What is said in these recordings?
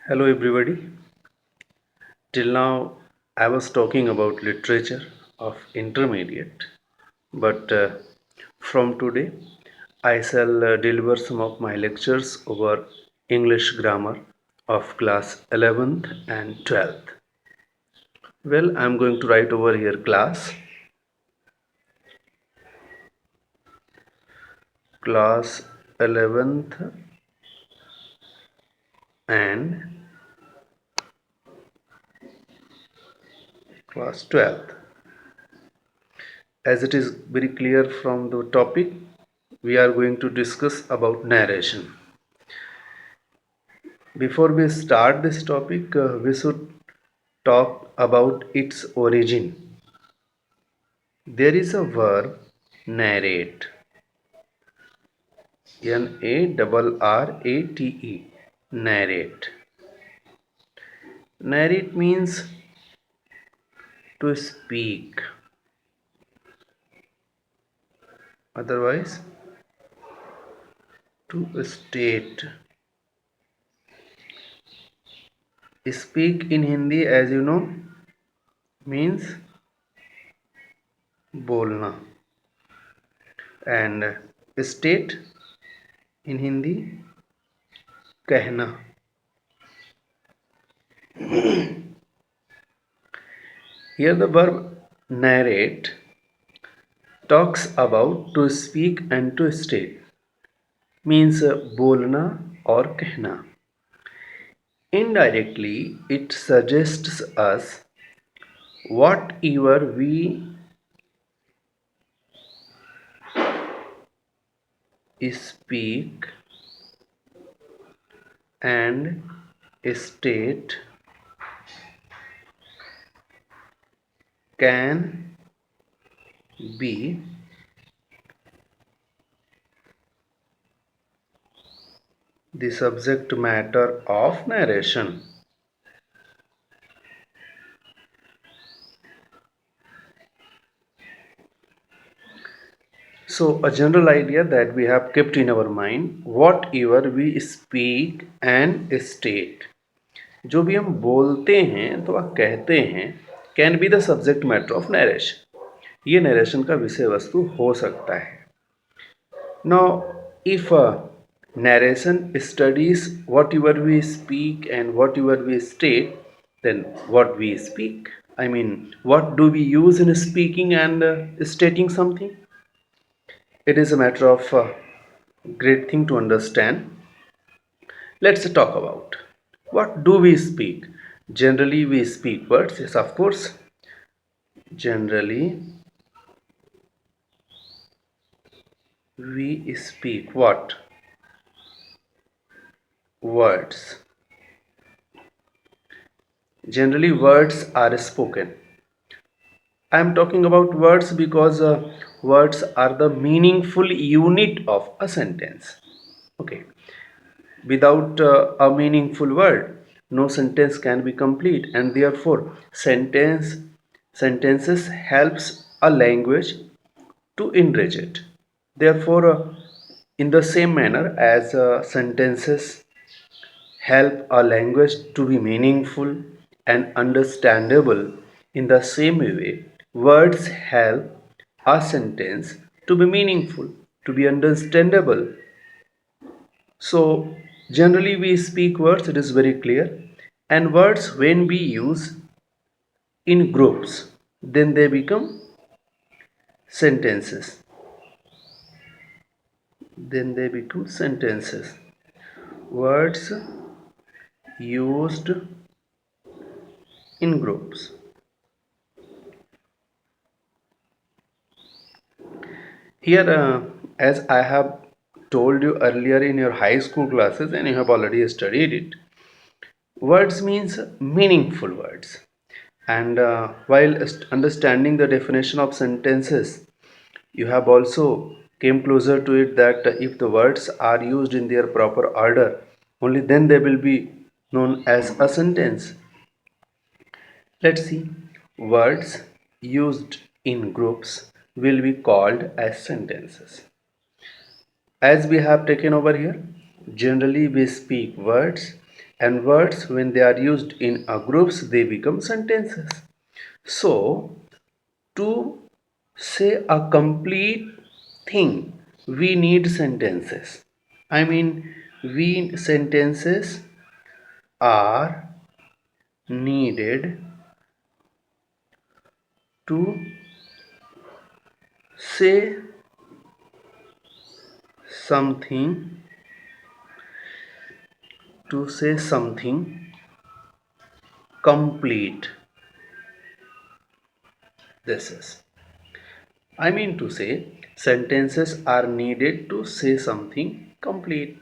Hello, everybody. Till now, I was talking about literature of intermediate, but from today, I shall deliver some of my lectures over English grammar of class 11th and 12th. Well, I'm going to write over here class 11th and class 12th. As it is very clear from the topic, we are going to discuss about narration. Before we start this topic, we should talk about its origin. There is a verb narrate, Narrate, narrate. Narrate means to speak, otherwise, to state. Speak in Hindi, as you know, means बोलना, and state in Hindi, कहना. Here the verb narrate talks about to speak and to state, means बोलना और कहना. Indirectly, it suggests us whatever we speak and state can be the subject matter of narration. So, a general idea that we have kept in our mind, whatever we speak and state, जो भी हम बोलते हैं अथवा कहते हैं, can be the subject matter of narration. ये narration का विषय वस्तु हो सकता है. Now if narration studies whatever we speak and whatever we state, then what we speak, I mean, what do we use in speaking and stating something? It is a matter of great thing to understand. Let's talk about what do we speak. Generally we speak words, yes, of course. Generally we speak what? Words. Generally words are spoken. I am talking about words because words are the meaningful unit of a sentence. Okay. Without a meaningful word, no sentence can be complete, and therefore sentences helps a language to enrich it. Therefore, in the same manner as sentences help a language to be meaningful and understandable, in the same way, words help a sentence to be meaningful, to be understandable. So, generally, we speak words, it is very clear, and words, when we use in groups, then they become sentences. Then they become sentences. Words used in groups. Here, as I have told you earlier in your high school classes, and you have already studied it, words means meaningful words. And while understanding the definition of sentences, you have also came closer to it that if the words are used in their proper order, only then they will be known as a sentence. Let's see. Words used in groups will be called as sentences. As we have taken over here, generally we speak words and words, when they are used in a groups, they become sentences. So to say a complete thing, we need sentences. I mean, we sentences are needed to say something, to say something complete. This is, I mean to say, sentences are needed to say something complete.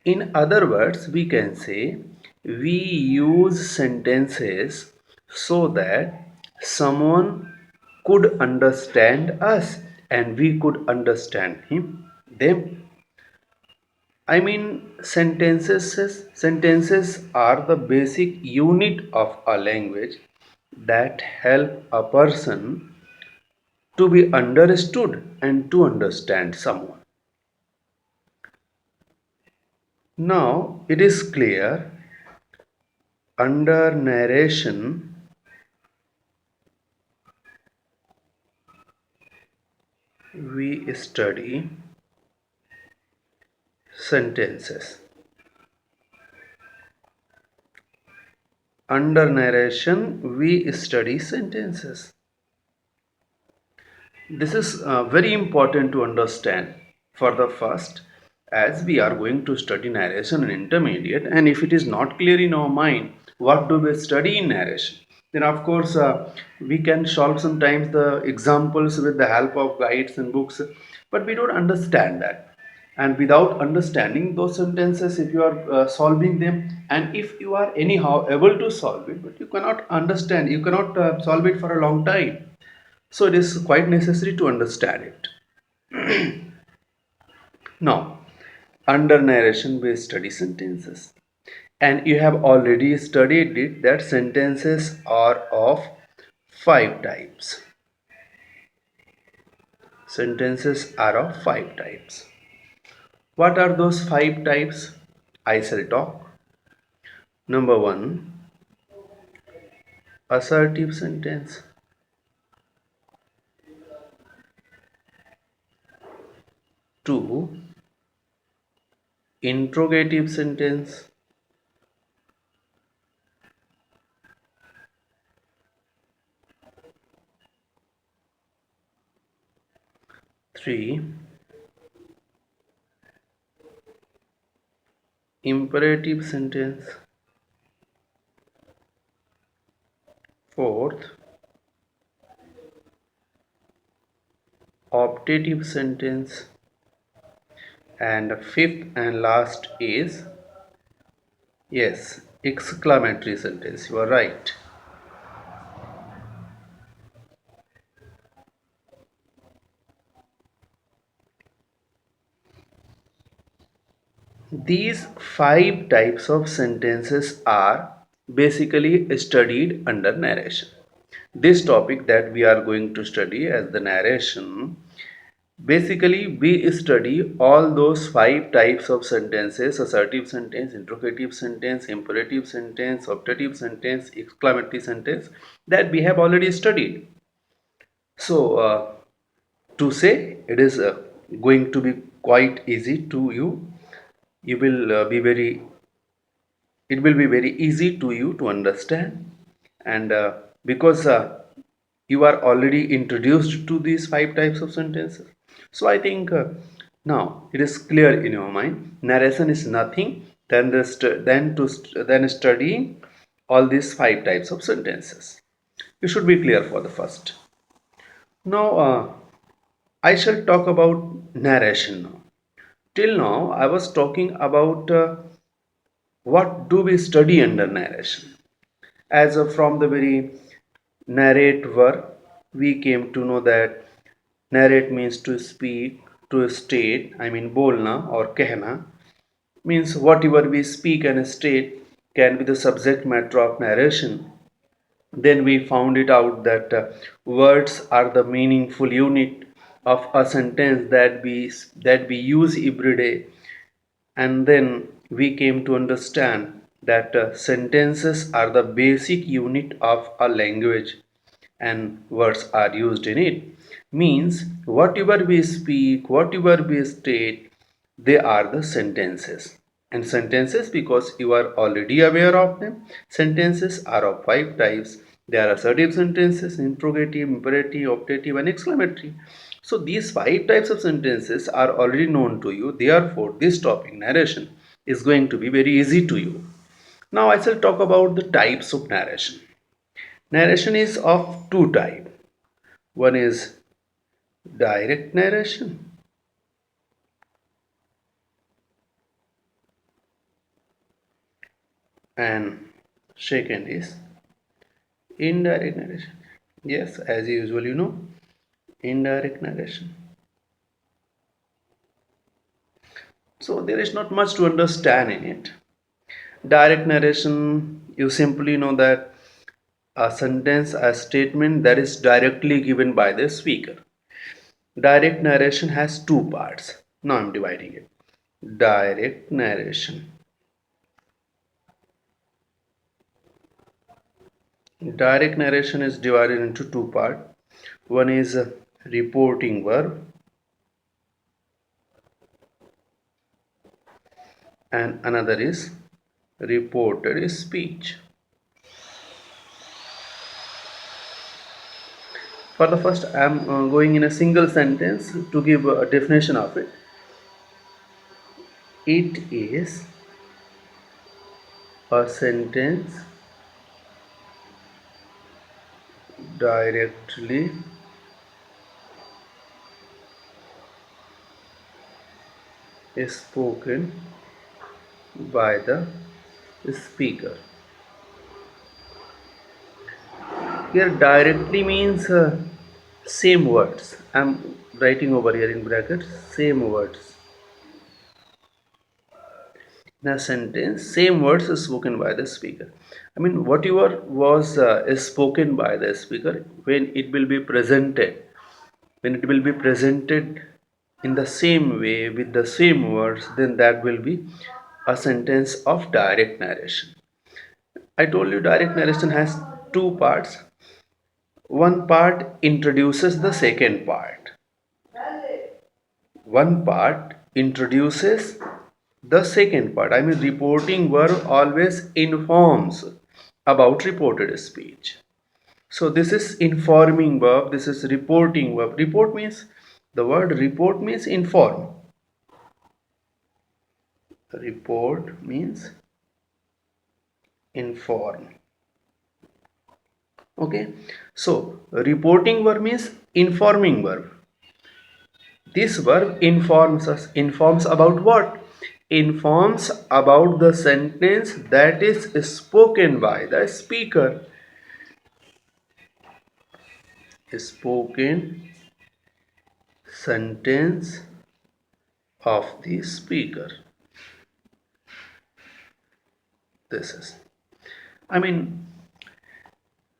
In other words, we can say we use sentences so that someone could understand us and we could understand them. I mean, sentences are the basic unit of a language that help a person to be understood and to understand someone. Now it is clear, under narration we study sentences. Under narration we study sentences. This is very important to understand for the first, as we are going to study narration in intermediate, and if it is not clear in our mind what do we study in narration, then of course we can solve sometimes the examples with the help of guides and books, but we don't understand that. And without understanding those sentences, if you are solving them, and if you are anyhow able to solve it, but you cannot understand, you cannot solve it for a long time, so it is quite necessary to understand it. Now, under narration we study sentences. And you have already studied it that sentences are of 5 types. Sentences are of 5 types. What are those 5 types? I shall talk. Number 1, assertive sentence. 2, interrogative sentence. 3, imperative sentence. 4th, optative sentence. And 5th and last is, yes, exclamatory sentence. You are right. These 5 types of sentences are basically studied under narration. This topic that we are going to study as the narration, basically we study all those 5 types of sentences: assertive sentence, interrogative sentence, imperative sentence, optative sentence, exclamatory sentence, that we have already studied. So to say, it is going to be quite easy to you. You will be very, it will be very easy to you to understand, and because you are already introduced to these 5 types of sentences, so I think now it is clear in your mind. Narration is nothing than than studying all these 5 types of sentences. You should be clear for the first. Now I shall talk about narration now. Till now I was talking about what do we study under narration. As from the very narrate verb, we came to know that narrate means to speak, to state, I mean bolna or kehna, means whatever we speak and state can be the subject matter of narration. Then we found it out that words are the meaningful unit of a sentence that we use every day. And then we came to understand that sentences are the basic unit of a language and words are used in it. Means whatever we speak, whatever we state, they are the sentences. And sentences, because you are already aware of them, sentences are of 5 types. There are assertive sentences, interrogative, imperative, optative, and exclamatory. So these 5 types of sentences are already known to you. Therefore, this topic narration is going to be very easy to you. Now I shall talk about the types of narration. Narration is of 2 types. One is direct narration and second is indirect narration. Yes, as usual, indirect narration. So there is not much to understand in it. Direct narration, you simply know that a sentence, a statement that is directly given by the speaker. Direct narration has 2 parts. Now I'm dividing it. Direct narration. Direct narration is divided into 2 parts. One is a reporting verb and another is reported speech. For the first, I am going in a single sentence to give a definition of it. It is a sentence directly spoken by the speaker. Here directly means same words. I am writing over here in brackets same words. In a sentence, same words is spoken by the speaker. I mean, whatever was spoken by the speaker, when it will be presented, in the same way with the same words, then that will be a sentence of direct narration. I told you direct narration has 2 parts. One part introduces the second part. One part introduces the second part. I mean, reporting verb always informs about reported speech. So this is informing verb, this is reporting verb. Report means, the word report means inform. Report means inform. Okay, so reporting verb means informing verb. This verb informs us. Informs about what? Informs about the sentence that is spoken by the speaker. Spoken sentence of the speaker. This is, I mean,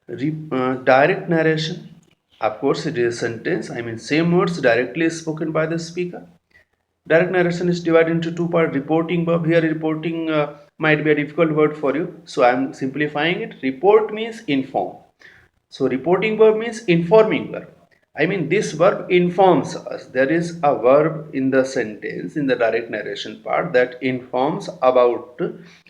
direct narration. Of course, it is a sentence. I mean, same words directly spoken by the speaker. Direct narration is divided into 2 parts. Reporting verb. Here, reporting might be a difficult word for you, so I am simplifying it. Report means inform. So reporting verb means informing verb. I mean, this verb informs us. There is a verb in the sentence, in the direct narration part, that informs about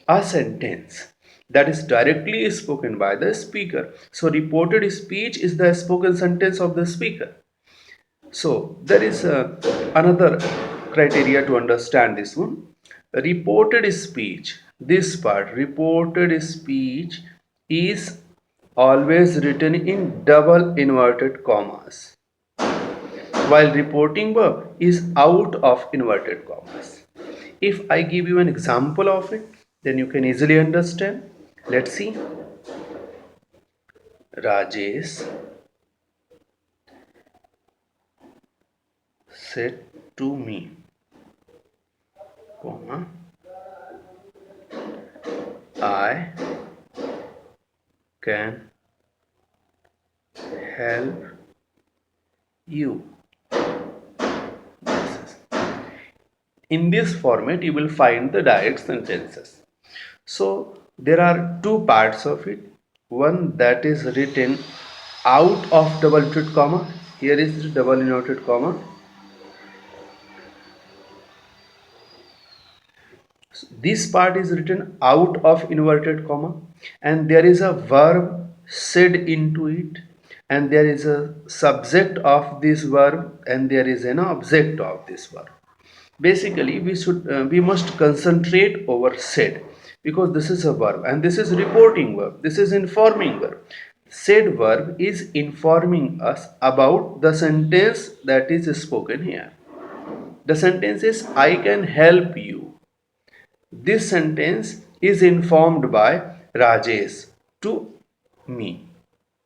a sentence that is directly spoken by the speaker. So reported speech is the spoken sentence of the speaker. So there is another criteria to understand this one. Reported speech, this part, reported speech is always written in double inverted commas, while reporting verb is out of inverted commas. If I give you an example of it, then you can easily understand. Let's see. Rajesh said to me, comma, I can help you. In this format, you will find the direct sentences. So there are two parts of it. One that is written out of double inverted comma. Here is the double inverted comma. So this part is written out of inverted comma, and there is a verb said into it, and there is a subject of this verb, and there is an object of this verb. Basically we must concentrate over said, because this is a verb and this is reporting verb, this is informing verb. Said verb is informing us about the sentence that is spoken here. The sentence is I can help you. This sentence is informed by Rajesh to me.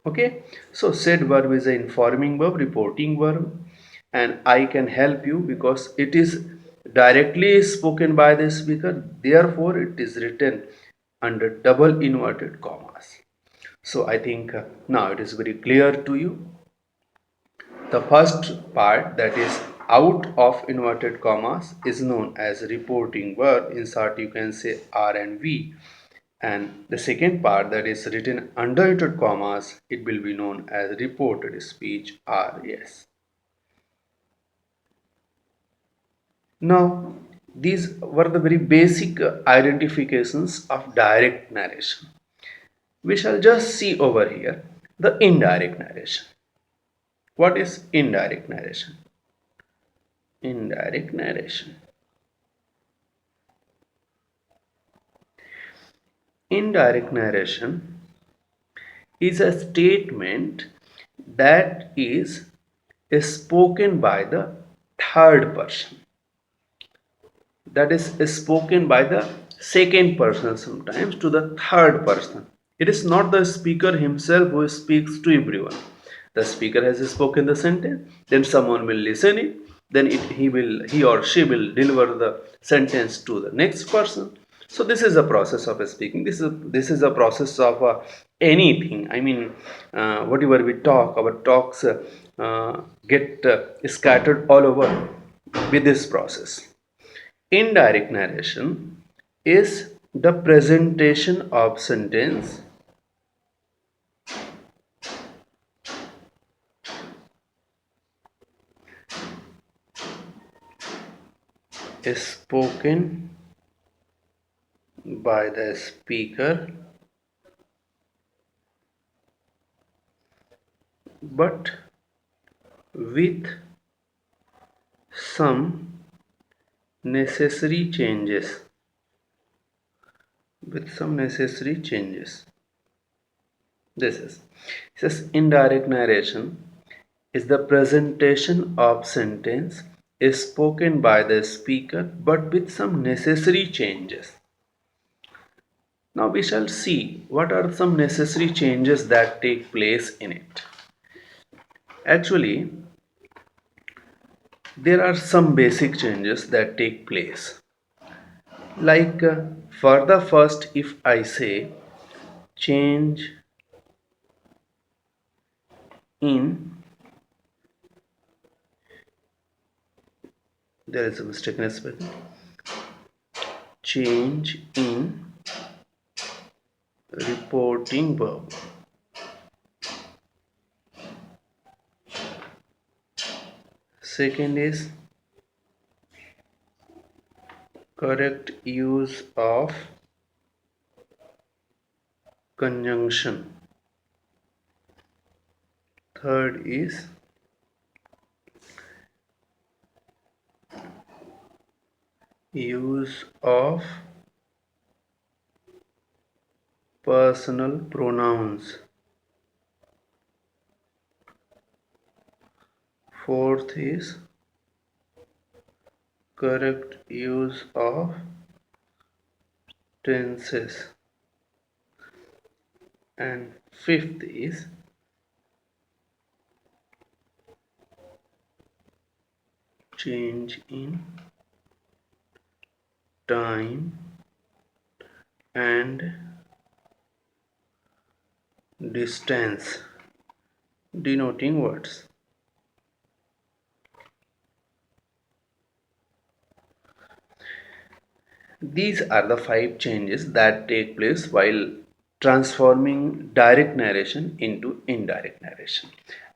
Okay, so said verb is an informing verb, reporting verb, and I can help you because it is directly spoken by the speaker, therefore it is written under double inverted commas. So I think now it is very clear to you. The first part, that is out of inverted commas, is known as reporting verb. In short, you can say R and V. And the second part, that is written under inverted commas, it will be known as reported speech, RS. Now, these were the very basic identifications of direct narration. We shall just see over here the indirect narration. What is indirect narration? Indirect narration. Indirect narration is a statement that is spoken by the third person, that is spoken by the second person, sometimes to the third person. It is not the speaker himself who speaks to everyone. The speaker has spoken the sentence, then someone will listen it, then he or she will deliver the sentence to the next person. So this is a process of speaking. This is a process of anything. I mean, whatever we talk, our talks get scattered all over with this process. Indirect narration is the presentation of sentence spoken by the speaker but with some necessary changes. This is, it says indirect narration is the presentation of sentence is spoken by the speaker but with some necessary changes. Now we shall see what are some necessary changes that take place in it. Actually, there are some basic changes that take place. Like for the first, if I say change in, there is a mistake in spelling. Change in reporting verb. Second is correct use of conjunction. Third is use of personal pronouns. Fourth is correct use of tenses. And fifth is change in time and distance denoting words. These are the 5 changes that take place while transforming direct narration into indirect narration.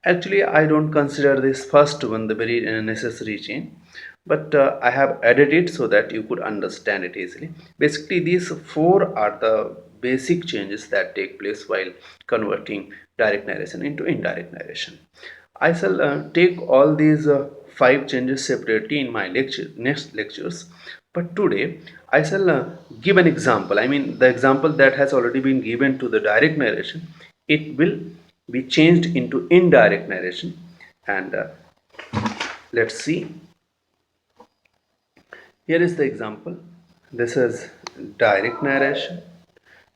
Actually, I don't consider this first one the very necessary change, but I have added it so that you could understand it easily. Basically, these 4 are the basic changes that take place while converting direct narration into indirect narration. I shall take all these 5 changes separately in my next lectures. But today I shall give an example. I mean, the example that has already been given to the direct narration, it will be changed into indirect narration. And let's see. Here is the example. This is direct narration,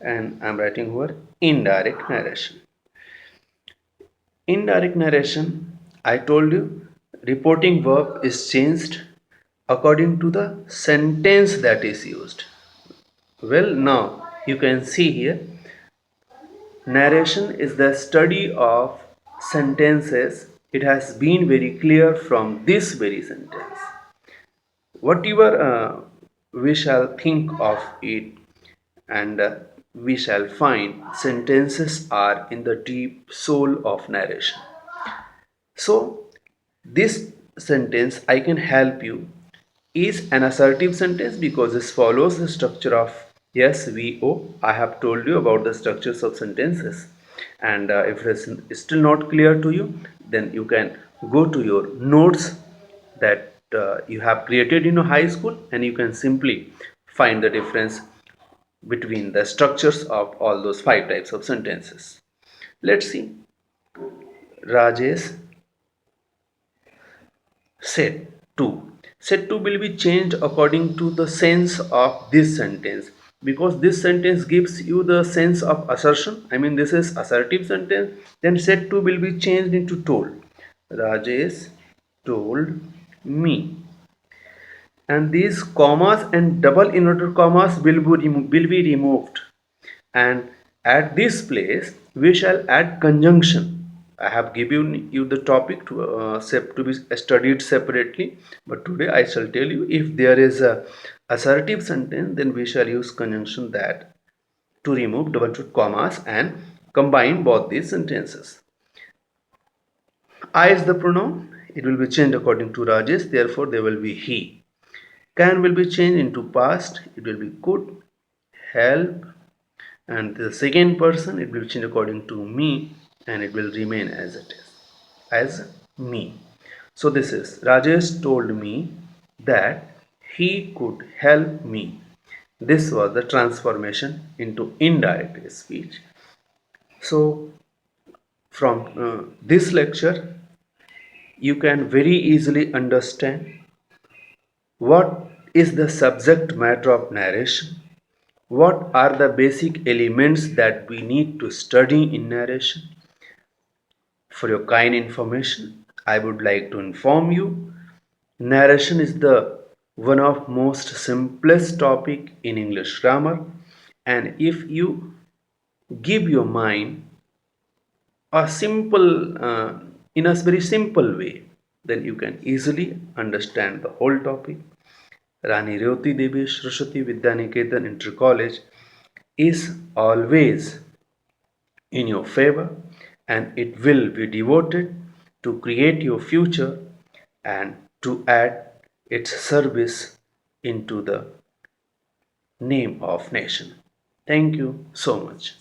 and I'm writing here indirect narration. Indirect narration, I told you, reporting verb is changed according to the sentence that is used. Well, now you can see here, narration is the study of sentences. It has been very clear from this very sentence. Whatever we shall think of it, and we shall find sentences are in the deep soul of narration. So, this sentence I can help you is an assertive sentence because this follows the structure of yes, we, o. I have told you about the structures of sentences, and if it is still not clear to you, then you can go to your notes that you have created in your high school, and you can simply find the difference between the structures of all those 5 types of sentences. Let's see. Rajesh said to. Said to will be changed according to the sense of this sentence, because this sentence gives you the sense of assertion. I mean, this is assertive sentence. Then said to will be changed into told. Rajesh told me. And these commas and double inverted commas will be removed, and at this place we shall add conjunction. I have given you the topic to be studied separately, but today I shall tell you, if there is a assertive sentence, then we shall use conjunction that to remove double commas and combine both these sentences. I is the pronoun. It will be changed according to Rajesh, therefore there will be he. Can will be changed into past. It will be could, help, and the second person it will change according to me, and it will remain as it is, as me. So this is Rajesh told me that he could help me. This was the transformation into indirect speech. So from this lecture you can very easily understand what is the subject matter of narration, what are the basic elements that we need to study in narration. For your kind information, I would like to inform you, narration is the one of most simplest topic in English grammar, and if you give your mind a simple in a very simple way, then you can easily understand the whole topic. Rani Revati Devi Saraswati Vidyaniketan Inter College is always in your favor, and it will be devoted to create your future and to add its service into the name of nation. Thank you so much.